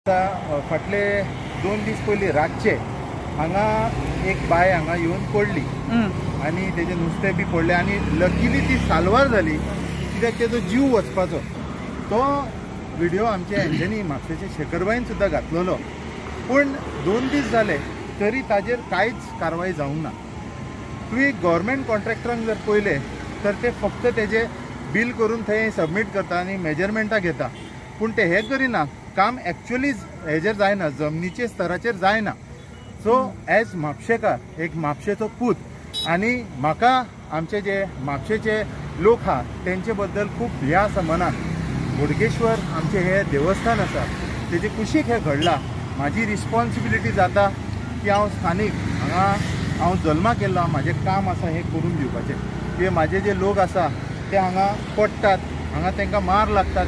फाटले 2 दीस पयलीं रातचे हांगा एक बाय हांगा येवन पडली आनी तेजें नुस्तें बी पडलें आनी लकीली ती साल्वार जाली कित्याक तेजो जीव वचपाचो। तो व्हिडिओ आमचे एंजनी म्हापशेचे शेखरबाईन सुद्दां घातलेलो, पूण 2 दीस जाले तरी ताजेर कांयच कारवाय जावंक ना। तुवें गव्हर्मेंट कॉन्ट्रॅक्टरांक जर पळयलें तर ते फक्त तेजे बील करून थंय सबमीट करता आनी मेजरमेंटां घेता, पूण ते हे करिना, काम एक्चुअली हेजेर जायना, जमनीचे स्तराचेर जायना। सो एज म्हापशेकार, एक म्हापशेचो पूत आनी म्हाका आमचे जे म्हापशेचे लोक आहा तेंचे बद्दल खूब ह्या आसा मनान। बोडगेश्वर आमचे हे देवस्थान आसा, तेजे कुशीक हे घडला। म्हाजी रिस्पॉन्सिबिलिटी जाता की हांव स्थानीक हांगा हांव जल्माक येयल्लो, म्हाजें काम आसा हें करून दिवपाचें। कित्याक म्हाजे जे लोक आसा ते हांगा पडटात, हांगा तांकां मार लागतात।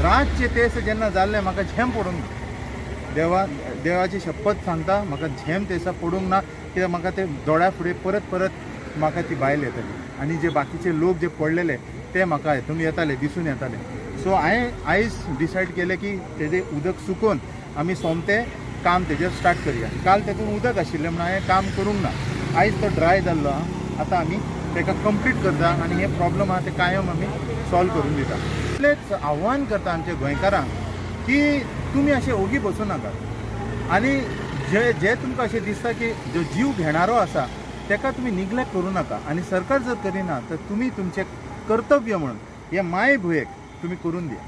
रातचे तेस जेन्ना जाल्ले म्हाका झेम पडूंक ना, देवाची शपथ सांगता, म्हाका झेम तेसा पडूंक ना, कित्याक म्हाका ते दोळ्या फुडें परत परत म्हाका ती बायल येताली आनी जे बाकीचे लोक जे पडलेले ते म्हाका हितून येताले, दिसून येताले। सो हांवें आयज डिसायड केलें की तेजें उदक सुकोवन आमी सोमतें काम तेजेर स्टार्ट करया। काल तेतून उदक आशिल्लें म्हणून हांवें काम करूंक ना, आयज तो ड्राय जाल्लो आहा। आतां आमी ताका कंप्लीट करता आनी हे प्रॉब्लम आहा ते कायम आमी सॉल्व करून दिता। इतलेंच आव्हान करता आमच्या गोंयकारांक की तुमी अशें ओगी बसूं नाका आनी जे तुमकां अशें दिसता की जो जीव घेणारो आसा ताका तुमी निग्लेक्ट करूं नाका, आनी सरकार जर करिना तर तुमी तुमचें कर्तव्य म्हणून हे माय भुंयेक तुमी करून दिया।